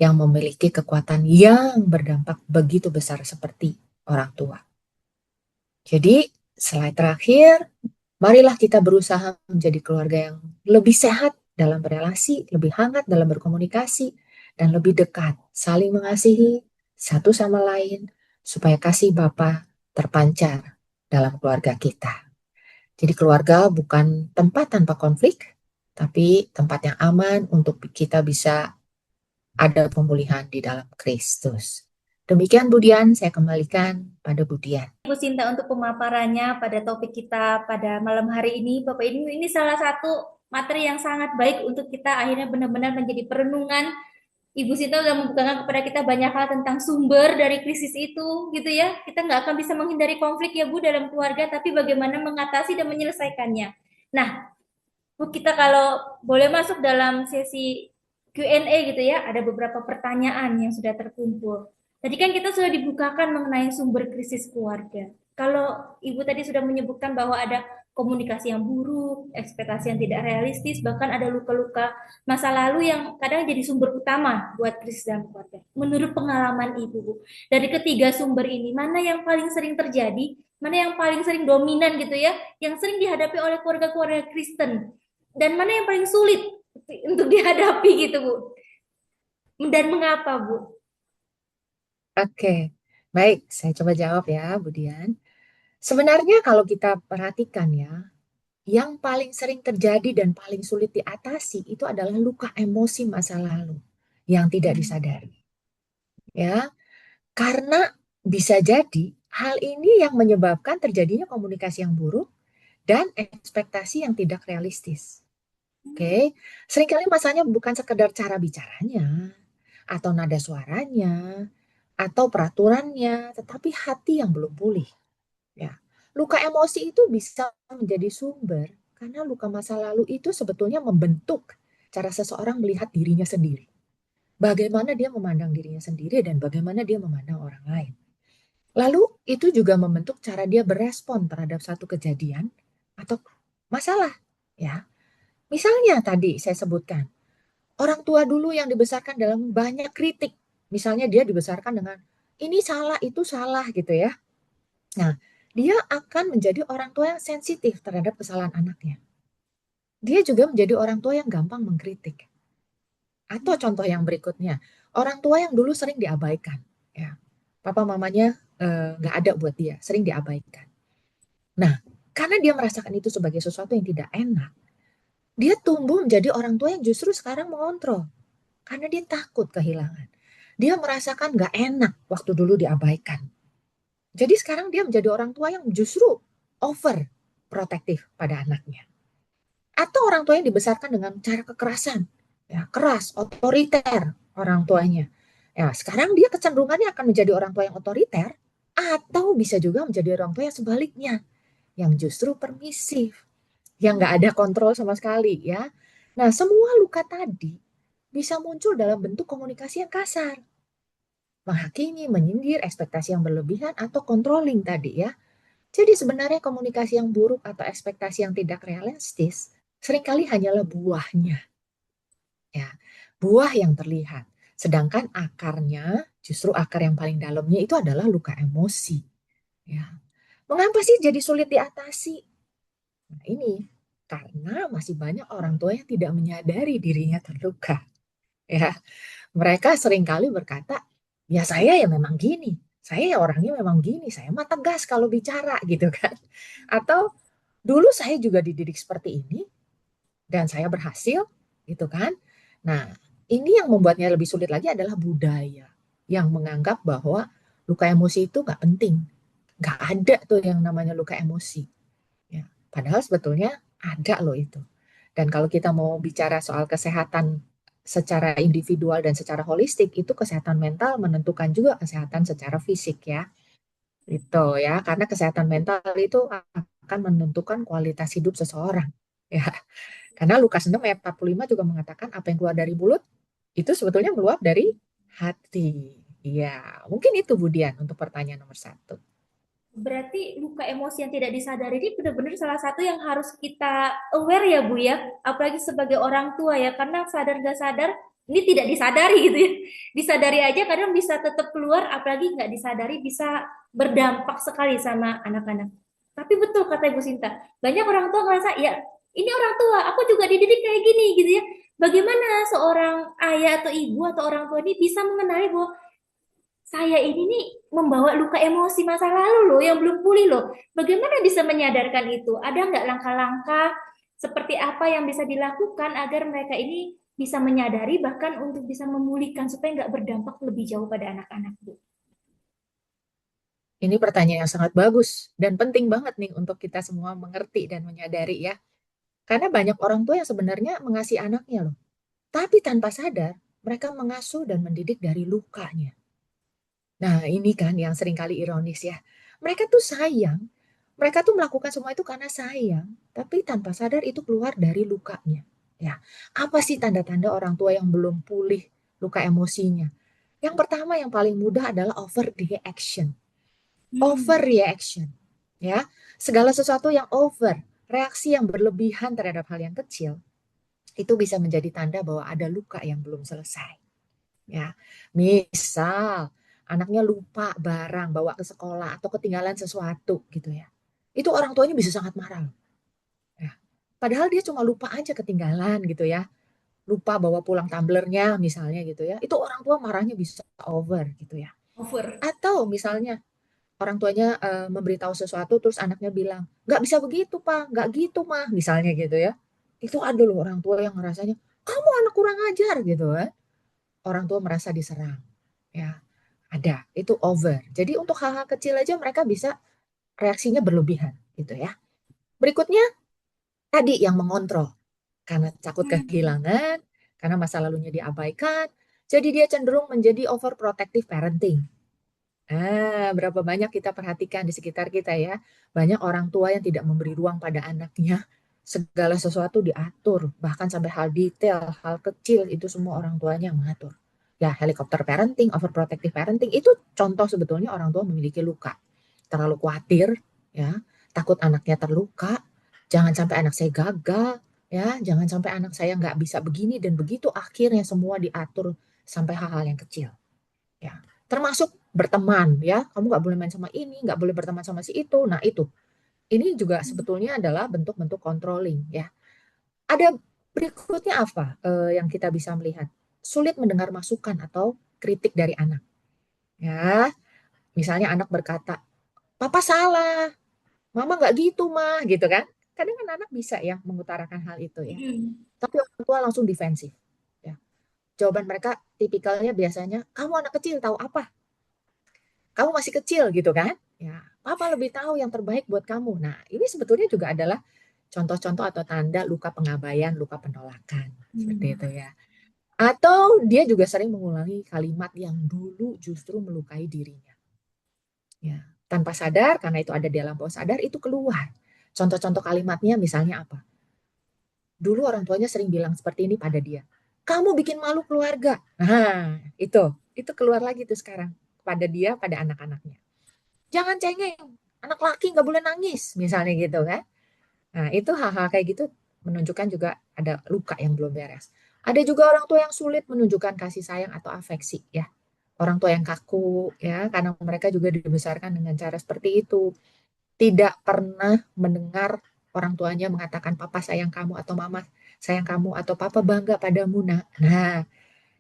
yang memiliki kekuatan yang berdampak begitu besar seperti orang tua. Jadi, slide terakhir, marilah kita berusaha menjadi keluarga yang lebih sehat dalam berelasi, lebih hangat dalam berkomunikasi, dan lebih dekat, saling mengasihi satu sama lain, supaya kasih Bapa terpancar dalam keluarga kita. Jadi keluarga bukan tempat tanpa konflik, tapi tempat yang aman untuk kita bisa ada pemulihan di dalam Kristus. Demikian Budian, saya kembalikan pada Budian. Bu Sinta untuk pemaparannya pada topik kita pada malam hari ini. Bapak Ibu, ini salah satu materi yang sangat baik untuk kita akhirnya benar-benar menjadi perenungan. Ibu Sinta sudah membukakan kepada kita banyak hal tentang sumber dari krisis itu, gitu ya. Kita nggak akan bisa menghindari konflik ya Bu dalam keluarga, tapi bagaimana mengatasi dan menyelesaikannya. Nah, Bu, kita kalau boleh masuk dalam sesi Q&A gitu ya, ada beberapa pertanyaan yang sudah terkumpul. Tadi kan kita sudah dibukakan mengenai sumber krisis keluarga. Kalau Ibu tadi sudah menyebutkan bahwa ada komunikasi yang buruk, ekspektasi yang tidak realistis, bahkan ada luka-luka masa lalu yang kadang jadi sumber utama buat krisis dalam keluarga. Menurut pengalaman Ibu, Bu, dari ketiga sumber ini, mana yang paling sering terjadi, mana yang paling sering dominan gitu ya, yang sering dihadapi oleh keluarga-keluarga Kristen, dan mana yang paling sulit untuk dihadapi gitu Bu, dan mengapa Bu? Oke, baik, saya coba jawab ya, Budian. Sebenarnya kalau kita perhatikan ya, yang paling sering terjadi dan paling sulit diatasi itu adalah luka emosi masa lalu yang tidak disadari. Ya, karena bisa jadi hal ini yang menyebabkan terjadinya komunikasi yang buruk dan ekspektasi yang tidak realistis. Oke, seringkali masalahnya bukan sekedar cara bicaranya, atau nada suaranya, atau peraturannya, tetapi hati yang belum pulih. Ya, luka emosi itu bisa menjadi sumber karena luka masa lalu itu sebetulnya membentuk cara seseorang melihat dirinya sendiri. Bagaimana dia memandang dirinya sendiri dan bagaimana dia memandang orang lain. Lalu itu juga membentuk cara dia berespon terhadap satu kejadian atau masalah. Ya, misalnya tadi saya sebutkan orang tua dulu yang dibesarkan dalam banyak kritik. Misalnya dia dibesarkan dengan ini salah, itu salah gitu ya. Nah, dia akan menjadi orang tua yang sensitif terhadap kesalahan anaknya. Dia juga menjadi orang tua yang gampang mengkritik. Atau contoh yang berikutnya, orang tua yang dulu sering diabaikan. Ya, papa mamanya nggak ada buat dia, sering diabaikan. Nah, karena dia merasakan itu sebagai sesuatu yang tidak enak, dia tumbuh menjadi orang tua yang justru sekarang mengontrol. Karena dia takut kehilangan. Dia merasakan nggak enak waktu dulu diabaikan. Jadi sekarang dia menjadi orang tua yang justru over protektif pada anaknya. Atau orang tua yang dibesarkan dengan cara kekerasan, ya, keras, otoriter orang tuanya. Ya, sekarang dia kecenderungannya akan menjadi orang tua yang otoriter, atau bisa juga menjadi orang tua yang sebaliknya, yang justru permisif, yang nggak ada kontrol sama sekali, ya. Nah, semua luka tadi bisa muncul dalam bentuk komunikasi yang kasar, menghakimi, menyindir, ekspektasi yang berlebihan, atau controlling tadi ya. Jadi sebenarnya komunikasi yang buruk atau ekspektasi yang tidak realistis seringkali hanyalah buahnya, ya, buah yang terlihat. Sedangkan akarnya, justru akar yang paling dalamnya itu adalah luka emosi. Ya, mengapa sih jadi sulit diatasi? Nah, ini karena masih banyak orang tua yang tidak menyadari dirinya terluka. Ya, mereka seringkali berkata, ya saya ya memang gini, saya ya orangnya memang gini, saya mah tegas kalau bicara gitu kan. Atau dulu saya juga dididik seperti ini dan saya berhasil gitu kan. Nah, ini yang membuatnya lebih sulit lagi adalah budaya yang menganggap bahwa luka emosi itu nggak penting. Nggak ada tuh yang namanya luka emosi. Ya, padahal sebetulnya ada loh itu. Dan kalau kita mau bicara soal kesehatan secara individual dan secara holistik, itu kesehatan mental menentukan juga kesehatan secara fisik ya. Itu ya, karena kesehatan mental itu akan menentukan kualitas hidup seseorang. Ya, karena Lukas 6 ayat 45 juga mengatakan apa yang keluar dari mulut itu sebetulnya meluap dari hati. Iya, mungkin itu Budian untuk pertanyaan nomor satu. Berarti luka emosi yang tidak disadari ini benar-benar salah satu yang harus kita aware ya Bu ya, apalagi sebagai orang tua ya, karena sadar nggak sadar ini tidak disadari gitu ya. Disadari aja kadang bisa tetap keluar, apalagi nggak disadari bisa berdampak sekali sama anak-anak. Tapi betul kata Ibu Sinta, banyak orang tua ngerasa ya ini orang tua, aku juga dididik kayak gini gitu ya. Bagaimana seorang ayah atau ibu atau orang tua ini bisa mengenali bahwa saya ini nih membawa luka emosi masa lalu loh yang belum pulih loh. Bagaimana bisa menyadarkan itu? Ada nggak langkah-langkah seperti apa yang bisa dilakukan agar mereka ini bisa menyadari bahkan untuk bisa memulihkan supaya nggak berdampak lebih jauh pada anak-anak, Bu? Ini pertanyaan yang sangat bagus dan penting banget nih untuk kita semua mengerti dan menyadari ya. Karena banyak orang tua yang sebenarnya mengasihi anaknya loh. Tapi tanpa sadar, mereka mengasuh dan mendidik dari lukanya. Nah, ini kan yang seringkali ironis ya. Mereka tuh sayang, mereka tuh melakukan semua itu karena sayang, tapi tanpa sadar itu keluar dari lukanya. Ya, apa sih tanda-tanda orang tua yang belum pulih luka emosinya? Yang pertama yang paling mudah adalah overreaction. Hmm. Overreaction, ya. Segala sesuatu yang over, reaksi yang berlebihan terhadap hal yang kecil, itu bisa menjadi tanda bahwa ada luka yang belum selesai. Ya, misal anaknya lupa barang bawa ke sekolah atau ketinggalan sesuatu gitu ya. Itu orang tuanya bisa sangat marah. Ya. Padahal dia cuma lupa aja ketinggalan gitu ya. Lupa bawa pulang tumblernya misalnya gitu ya. Itu orang tua marahnya bisa over gitu ya. Over. Atau misalnya orang tuanya memberitahu sesuatu terus anaknya bilang, nggak bisa begitu Pak, nggak gitu Mah, misalnya gitu ya. Itu ada loh orang tua yang ngerasanya, kamu anak kurang ajar gitu kan. Orang tua merasa diserang. Ya, ada. Itu over. Jadi untuk hal-hal kecil aja mereka bisa reaksinya berlebihan gitu ya. Berikutnya tadi yang mengontrol. Karena takut Hmm. kehilangan, karena masa lalunya diabaikan, jadi dia cenderung menjadi overprotective parenting. Berapa banyak kita perhatikan di sekitar kita ya, banyak orang tua yang tidak memberi ruang pada anaknya. Segala sesuatu diatur, bahkan sampai hal detail, hal kecil itu semua orang tuanya yang mengatur. Ya, helikopter parenting, overprotective parenting itu contoh sebetulnya orang tua memiliki luka. Terlalu khawatir, ya, takut anaknya terluka, jangan sampai anak saya gagal, ya, jangan sampai anak saya nggak bisa begini dan begitu. Akhirnya semua diatur sampai hal-hal yang kecil. Ya, termasuk berteman ya, kamu nggak boleh main sama ini, nggak boleh berteman sama si itu. Nah itu, ini juga sebetulnya adalah bentuk-bentuk controlling ya. Ada berikutnya apa yang kita bisa melihat? Sulit mendengar masukan atau kritik dari anak. Ya, misalnya anak berkata, Papa salah, Mama nggak gitu mah, gitu kan? Kadang kan anak bisa ya mengutarakan hal itu ya. Hmm. Tapi orang tua langsung defensif. Ya. Jawaban mereka tipikalnya biasanya, kamu anak kecil tahu apa? Kamu masih kecil gitu kan? Ya, papa lebih tahu yang terbaik buat kamu. Nah, ini sebetulnya juga adalah contoh-contoh atau tanda luka pengabaian, luka penolakan. Seperti Hmm. itu ya. Atau dia juga sering mengulangi kalimat yang dulu justru melukai dirinya. Ya, tanpa sadar, karena itu ada di alam bawah sadar, itu keluar. Contoh-contoh kalimatnya misalnya apa? Dulu orang tuanya sering bilang seperti ini pada dia. Kamu bikin malu keluarga. Nah, itu keluar lagi tuh sekarang pada dia, pada anak-anaknya. Jangan cengeng, anak laki nggak boleh nangis, misalnya gitu kan. Nah, itu hal-hal kayak gitu menunjukkan juga ada luka yang belum beres. Ada juga orang tua yang sulit menunjukkan kasih sayang atau afeksi ya. Orang tua yang kaku ya, karena mereka juga dibesarkan dengan cara seperti itu. Tidak pernah mendengar orang tuanya mengatakan papa sayang kamu atau mama sayang kamu atau papa bangga padamu. Nah,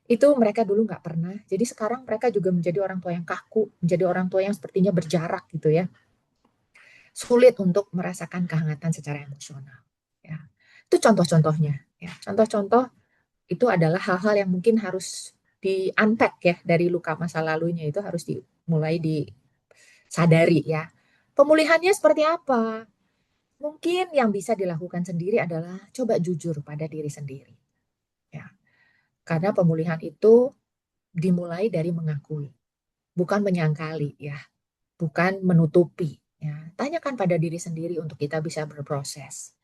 itu mereka dulu nggak pernah. Jadi sekarang mereka juga menjadi orang tua yang kaku, menjadi orang tua yang sepertinya berjarak gitu ya, sulit untuk merasakan kehangatan secara emosional. Ya. Itu contoh-contohnya. Ya. Contoh-contoh itu adalah hal-hal yang mungkin harus di-unpack ya dari luka masa lalunya itu harus dimulai disadari ya. Pemulihannya seperti apa? Mungkin yang bisa dilakukan sendiri adalah coba jujur pada diri sendiri. Ya. Karena pemulihan itu dimulai dari mengakui, bukan menyangkali ya, bukan menutupi. Ya. Tanyakan pada diri sendiri untuk kita bisa berproses.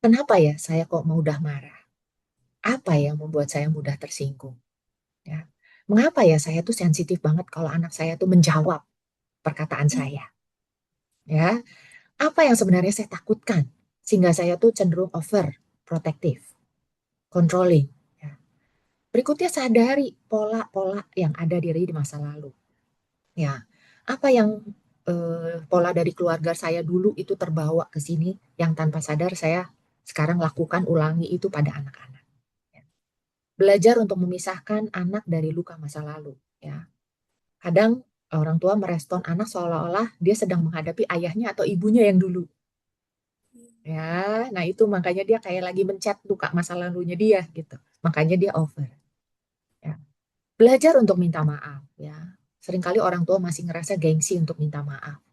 Kenapa ya saya kok mudah marah? Apa yang membuat saya mudah tersinggung? Ya. Mengapa ya saya tuh sensitif banget kalau anak saya tuh menjawab perkataan Hmm. saya? Ya, apa yang sebenarnya saya takutkan sehingga saya tuh cenderung over protective, controlling. Ya. Berikutnya sadari pola-pola yang ada di masa lalu. Ya, apa yang pola dari keluarga saya dulu itu terbawa ke sini yang tanpa sadar saya sekarang lakukan ulangi itu pada anak-anak. Ya. Belajar untuk memisahkan anak dari luka masa lalu. Ya, kadang orang tua merespon anak seolah-olah dia sedang menghadapi ayahnya atau ibunya yang dulu. Ya, nah itu makanya dia kayak lagi mencet luka masa lalunya dia gitu. Makanya dia over. Ya. Belajar untuk minta maaf. Ya, seringkali orang tua masih ngerasa gengsi untuk minta maaf.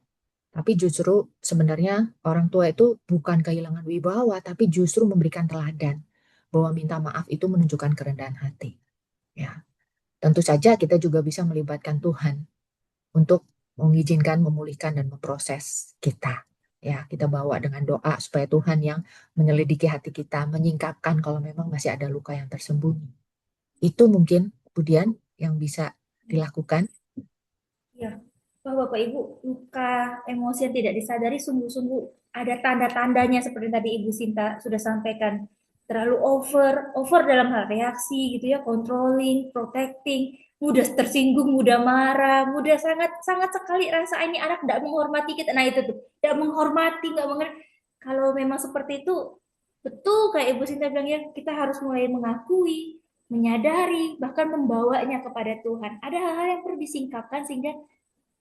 Tapi justru sebenarnya orang tua itu bukan kehilangan wibawa, tapi justru memberikan teladan bahwa minta maaf itu menunjukkan kerendahan hati. Ya, tentu saja kita juga bisa melibatkan Tuhan untuk mengizinkan, memulihkan, dan memproses kita. Ya, kita bawa dengan doa supaya Tuhan yang menyelidiki hati kita, menyingkapkan kalau memang masih ada luka yang tersembunyi. Itu mungkin kemudian yang bisa dilakukan. Ya, wah Bapak Ibu, luka emosi yang tidak disadari sungguh-sungguh ada tanda-tandanya seperti tadi Ibu Sinta sudah sampaikan. Terlalu over dalam hal reaksi gitu ya, controlling, protecting, mudah tersinggung, mudah marah, mudah sangat sangat sekali rasa ini anak tidak menghormati kita. Nah itu tuh, tidak menghormati, nggak mengerti. Kalau memang seperti itu, betul kayak Ibu Sinta bilang ya, kita harus mulai mengakui, menyadari, bahkan membawanya kepada Tuhan. Ada hal-hal yang perlu disingkapkan sehingga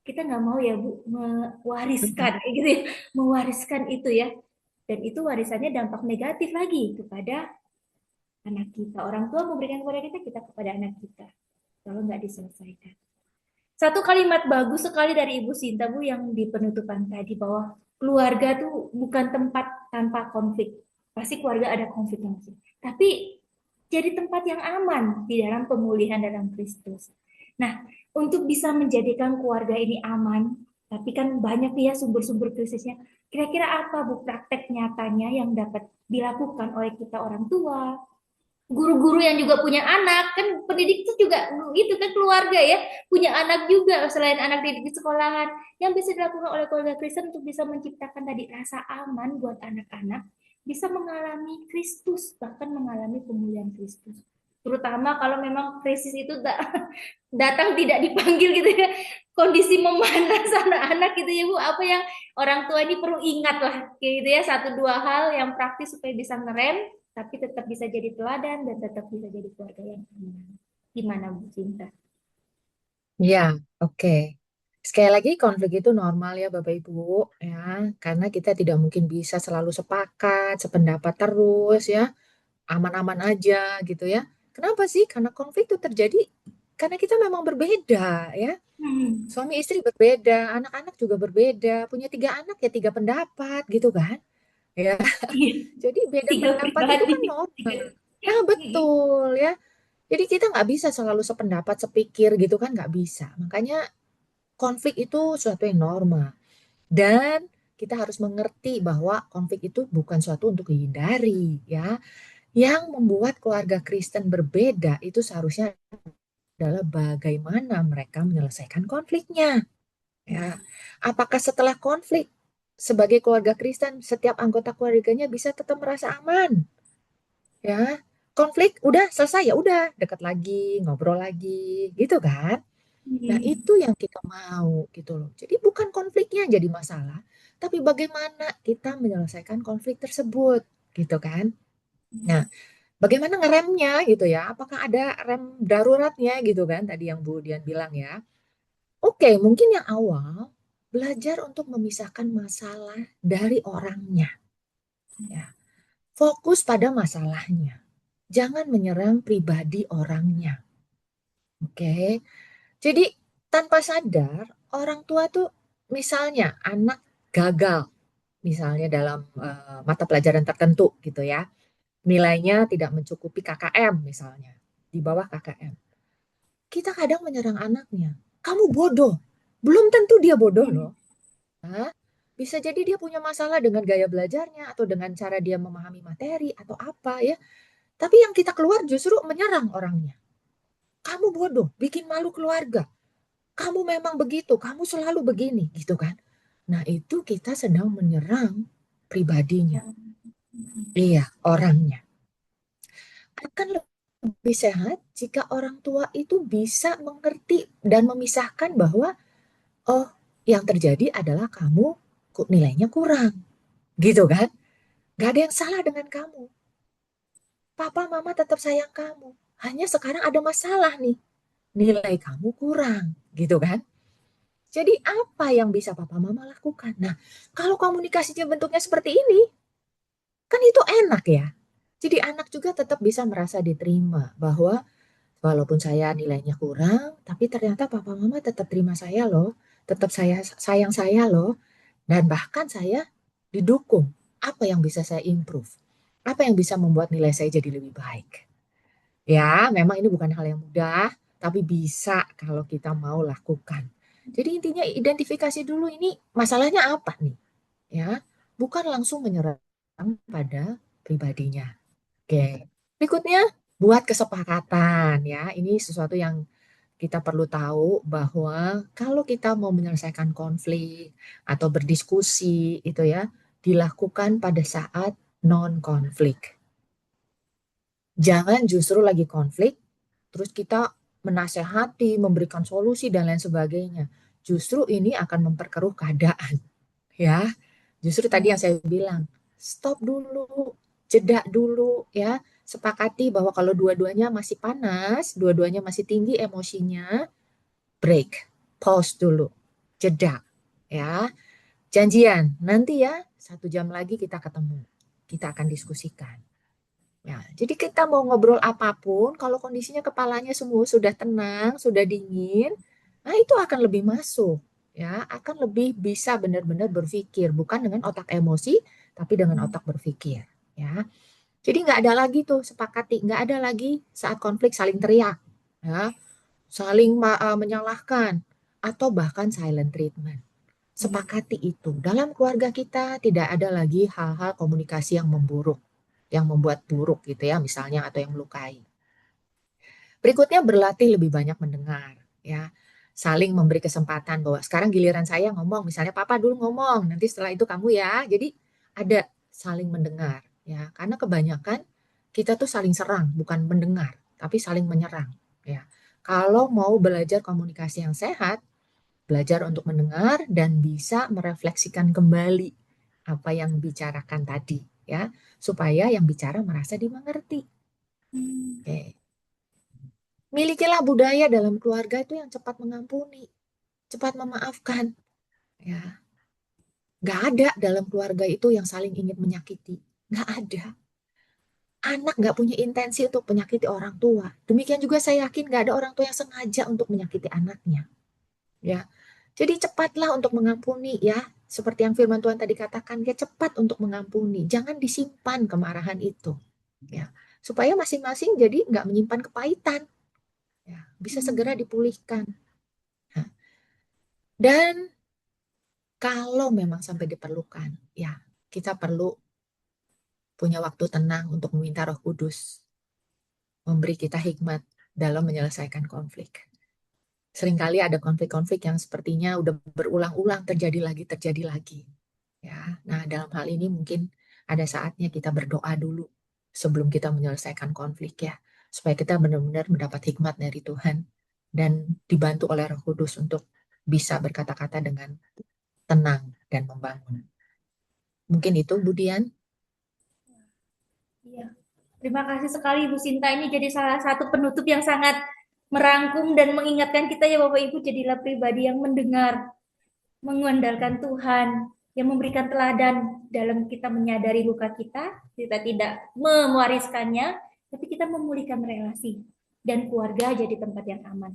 kita nggak mau ya Bu mewariskan kayak gitu ya, mewariskan itu ya. Dan itu warisannya dampak negatif lagi kepada anak kita. Orang tua memberikan kepada kita, kita kepada anak kita. Kalau nggak diselesaikan. Satu kalimat bagus sekali dari Ibu Sinta Bu yang di penutupan tadi bahwa keluarga tuh bukan tempat tanpa konflik. Pasti keluarga ada konfliknya masing. Tapi jadi tempat yang aman di dalam pemulihan dalam Kristus. Nah, untuk bisa menjadikan keluarga ini aman, tapi kan banyak ya sumber-sumber krisisnya. Kira-kira apa Bu praktek nyatanya yang dapat dilakukan oleh kita orang tua, guru-guru yang juga punya anak, kan pendidik itu juga gitu kan keluarga ya, punya anak juga selain anak didik di sekolahan. Yang bisa dilakukan oleh keluarga Kristen untuk bisa menciptakan tadi rasa aman buat anak-anak, bisa mengalami Kristus, bahkan mengalami pemulihan Kristus. Terutama kalau memang krisis itu datang tidak dipanggil gitu ya, kondisi memanas anak-anak gitu ya Bu, apa yang orang tua ini perlu ingat lah kayak gitu ya, satu dua hal yang praktis supaya bisa ngerem tapi tetap bisa jadi teladan dan tetap bisa jadi keluarga yang aman. Gimana Bu Cinta? Ya, oke. Sekali lagi konflik itu normal ya Bapak Ibu, ya, karena kita tidak mungkin bisa selalu sepakat, sependapat terus ya, aman-aman aja gitu ya. Kenapa sih? Karena konflik itu terjadi karena kita memang berbeda ya. Hmm. Suami istri berbeda, anak-anak juga berbeda, punya tiga anak ya tiga pendapat gitu kan. Ya, Iya, jadi beda tiga pendapat itu pribadi. kan Tiga. normal. Nah, betul ya. Jadi kita nggak bisa selalu sependapat, sepikir gitu kan nggak bisa. Makanya konflik itu suatu yang normal. Dan kita harus mengerti bahwa konflik itu bukan suatu untuk dihindari ya. Yang membuat keluarga Kristen berbeda itu seharusnya adalah bagaimana mereka menyelesaikan konfliknya. Ya. Apakah setelah konflik sebagai keluarga Kristen setiap anggota keluarganya bisa tetap merasa aman? Ya. Konflik udah selesai ya udah dekat lagi, ngobrol lagi, gitu kan? Nah, Hmm. itu yang kita mau gitu loh. Jadi bukan konfliknya yang jadi masalah, tapi bagaimana kita menyelesaikan konflik tersebut, gitu kan? Nah, bagaimana ngeremnya gitu ya? Apakah ada rem daruratnya gitu kan? Tadi yang Bu Dian bilang ya. Oke, mungkin yang awal belajar untuk memisahkan masalah dari orangnya, ya. Fokus pada masalahnya. Jangan menyerang pribadi orangnya. Oke. Jadi tanpa sadar orang tua tuh misalnya anak gagal misalnya dalam mata pelajaran tertentu gitu ya. Nilainya tidak mencukupi KKM misalnya, di bawah KKM. Kita kadang menyerang anaknya. Kamu bodoh. Belum tentu dia bodoh loh. Hah? Bisa jadi dia punya masalah dengan gaya belajarnya atau dengan cara dia memahami materi atau apa ya. Tapi yang kita keluar justru menyerang orangnya. Kamu bodoh, bikin malu keluarga. Kamu memang begitu, kamu selalu begini, gitu kan. Nah, itu kita sedang menyerang pribadinya. Ya. Iya, orangnya. Akan lebih sehat jika orang tua itu bisa mengerti dan memisahkan bahwa, oh, yang terjadi adalah kamu kok nilainya kurang, gitu kan? Gak ada yang salah dengan kamu. Papa, mama tetap sayang kamu. Hanya sekarang ada masalah nih. Nilai kamu kurang, gitu kan? Jadi apa yang bisa papa mama lakukan? Nah, kalau komunikasinya bentuknya seperti ini, kan itu enak ya. Jadi anak juga tetap bisa merasa diterima bahwa walaupun saya nilainya kurang, tapi ternyata papa mama tetap terima saya loh, tetap saya sayang saya loh, dan bahkan saya didukung. Apa yang bisa saya improve? Apa yang bisa membuat nilai saya jadi lebih baik? Ya, memang ini bukan hal yang mudah, tapi bisa kalau kita mau lakukan. Jadi intinya identifikasi dulu ini masalahnya apa nih, ya. Bukan langsung menyerang pada pribadinya. Oke. Berikutnya, buat kesepakatan ya. Ini sesuatu yang kita perlu tahu bahwa kalau kita mau menyelesaikan konflik atau berdiskusi itu ya, dilakukan pada saat non konflik. Jangan justru lagi konflik, terus kita menasehati, memberikan solusi dan lain sebagainya. Justru ini akan memperkeruh keadaan, ya. Justru tadi yang saya bilang, stop dulu, jeda dulu, ya. Sepakati bahwa kalau dua-duanya masih panas, dua-duanya masih tinggi emosinya, break, pause dulu, jeda, ya. Janjian, nanti ya 1 jam lagi kita ketemu, kita akan diskusikan. Ya, jadi kita mau ngobrol apapun, kalau kondisinya kepalanya semua sudah tenang, sudah dingin, nah itu akan lebih masuk, ya, akan lebih bisa benar-benar berpikir, bukan dengan otak emosi, tapi dengan otak berpikir, ya. Jadi nggak ada lagi tuh sepakati, nggak ada lagi saat konflik saling teriak, ya, saling menyalahkan, atau bahkan silent treatment. Sepakati itu. Dalam keluarga kita tidak ada lagi hal-hal komunikasi yang memburuk, yang membuat buruk gitu ya, misalnya atau yang melukai. Berikutnya berlatih lebih banyak mendengar, ya. Saling memberi kesempatan bahwa sekarang giliran saya ngomong, misalnya papa dulu ngomong, nanti setelah itu kamu ya. Jadi ada saling mendengar, ya. Karena kebanyakan kita tuh saling serang, bukan mendengar, tapi saling menyerang, ya. Kalau mau belajar komunikasi yang sehat, belajar untuk mendengar dan bisa merefleksikan kembali apa yang dibicarakan tadi, ya, supaya yang bicara merasa dimengerti. Oke. Milikilah budaya dalam keluarga itu yang cepat mengampuni, cepat memaafkan, ya. Nggak ada dalam keluarga itu yang saling ingin menyakiti, nggak ada. Anak nggak punya intensi untuk menyakiti orang tua. Demikian juga saya yakin nggak ada orang tua yang sengaja untuk menyakiti anaknya, ya. Jadi cepatlah untuk mengampuni ya. Seperti yang firman Tuhan tadi katakan, ya cepat untuk mengampuni. Jangan disimpan kemarahan itu. Ya. Supaya masing-masing jadi nggak menyimpan kepahitan. Ya. Bisa segera dipulihkan. Nah, dan kalau memang sampai diperlukan, ya kita perlu punya waktu tenang untuk meminta Roh Kudus. Memberi kita hikmat dalam menyelesaikan konflik. Seringkali ada konflik-konflik yang sepertinya udah berulang-ulang terjadi lagi. Ya, nah dalam hal ini mungkin ada saatnya kita berdoa dulu sebelum kita menyelesaikan konflik ya, supaya kita benar-benar mendapat hikmat dari Tuhan dan dibantu oleh Roh Kudus untuk bisa berkata-kata dengan tenang dan membangun. Mungkin itu, Bu Dian. Iya. Terima kasih sekali Bu Sinta. Ini jadi salah satu penutup yang sangat merangkum dan mengingatkan kita ya Bapak Ibu jadilah pribadi yang mendengar, mengandalkan Tuhan, yang memberikan teladan dalam kita menyadari luka kita tidak mewariskannya, tapi kita memulihkan relasi dan keluarga jadi tempat yang aman.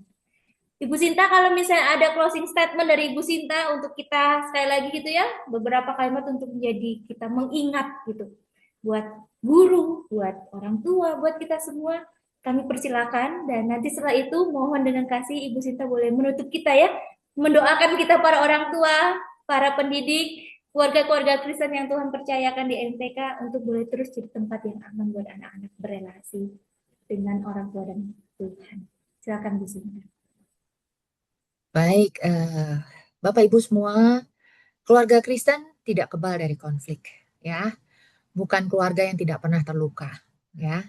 Ibu Sinta, kalau misalnya ada closing statement dari Ibu Sinta untuk kita sekali lagi gitu ya, beberapa kalimat untuk menjadi kita mengingat gitu, buat guru, buat orang tua, buat kita semua, kami persilakan dan nanti setelah itu mohon dengan kasih Ibu Sinta boleh menutup kita ya, mendoakan kita para orang tua, para pendidik, keluarga-keluarga Kristen yang Tuhan percayakan di MTK untuk boleh terus jadi tempat yang aman buat anak-anak berelasi dengan orang tua dan Tuhan. Silakan Bu Sinta. Baik, Bapak Ibu semua, Keluarga Kristen tidak kebal dari konflik, ya. Bukan keluarga yang tidak pernah terluka, ya.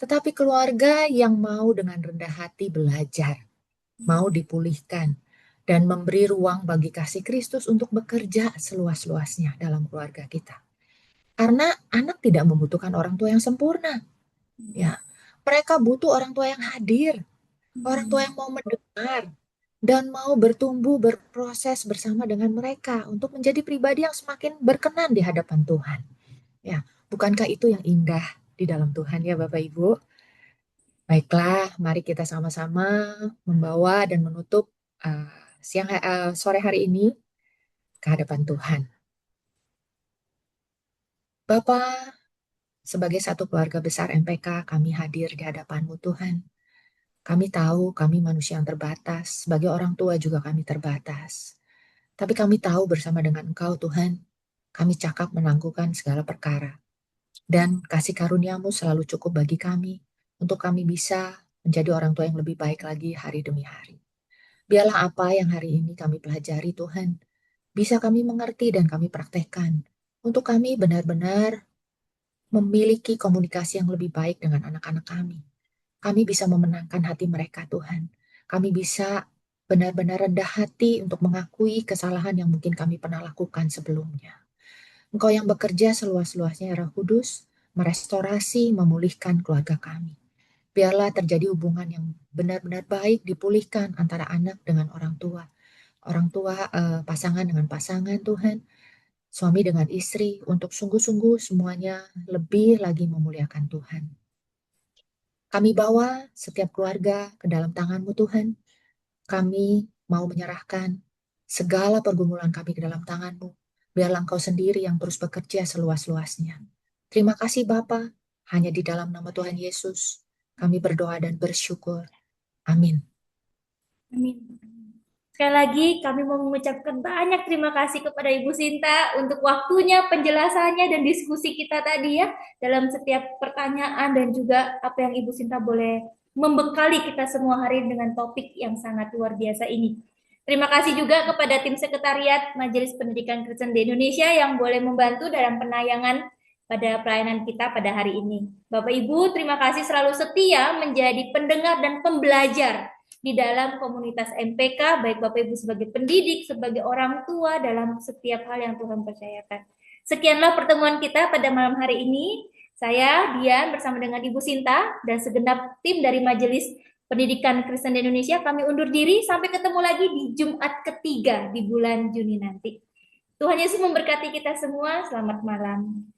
Tetapi keluarga yang mau dengan rendah hati belajar, mau dipulihkan, dan memberi ruang bagi kasih Kristus untuk bekerja seluas-luasnya dalam keluarga kita. Karena anak tidak membutuhkan orang tua yang sempurna, ya. Mereka butuh orang tua yang hadir, orang tua yang mau mendengar, dan mau bertumbuh, berproses bersama dengan mereka untuk menjadi pribadi yang semakin berkenan di hadapan Tuhan. Ya, bukankah itu yang indah di dalam Tuhan ya Bapak Ibu? Baiklah, mari kita sama-sama membawa dan menutup uh, sore hari ini ke hadapan Tuhan. Bapak, sebagai satu keluarga besar MPK, kami hadir di hadapan-Mu Tuhan. Kami tahu kami manusia yang terbatas, sebagai orang tua juga kami terbatas. Tapi kami tahu bersama dengan Engkau Tuhan, kami cakap menangguhkan segala perkara. Dan kasih karunia-Mu selalu cukup bagi kami, untuk kami bisa menjadi orang tua yang lebih baik lagi hari demi hari. Biarlah apa yang hari ini kami pelajari Tuhan, bisa kami mengerti dan kami praktekkan, untuk kami benar-benar memiliki komunikasi yang lebih baik dengan anak-anak kami. Kami bisa memenangkan hati mereka Tuhan. Kami bisa benar-benar rendah hati untuk mengakui kesalahan yang mungkin kami pernah lakukan sebelumnya. Engkau yang bekerja seluas-luasnya ya Roh Kudus, merestorasi, memulihkan keluarga kami. Biarlah terjadi hubungan yang benar-benar baik dipulihkan antara anak dengan orang tua pasangan dengan pasangan Tuhan, suami dengan istri, untuk sungguh-sungguh semuanya lebih lagi memuliakan Tuhan. Kami bawa setiap keluarga ke dalam tangan-Mu Tuhan. Kami mau menyerahkan segala pergumulan kami ke dalam tangan-Mu. Biarlah Engkau sendiri yang terus bekerja seluas-luasnya. Terima kasih Bapa, hanya di dalam nama Tuhan Yesus kami berdoa dan bersyukur. Amin. Amin. Sekali lagi kami mau mengucapkan banyak terima kasih kepada Ibu Sinta untuk waktunya, penjelasannya, dan diskusi kita tadi ya dalam setiap pertanyaan dan juga apa yang Ibu Sinta boleh membekali kita semua hari dengan topik yang sangat luar biasa ini. Terima kasih juga kepada tim sekretariat Majelis Pendidikan Kristen di Indonesia yang boleh membantu dalam penayangan pada pelayanan kita pada hari ini. Bapak Ibu, terima kasih selalu setia menjadi pendengar dan pembelajar di dalam komunitas MPK, baik Bapak Ibu sebagai pendidik, sebagai orang tua dalam setiap hal yang Tuhan percayakan. Sekianlah pertemuan kita pada malam hari ini. Saya, Dian, bersama dengan Ibu Sinta dan segenap tim dari Majelis Pendidikan Kristen di Indonesia, kami undur diri. Sampai ketemu lagi di Jumat ketiga di bulan Juni nanti. Tuhan Yesus memberkati kita semua. Selamat malam.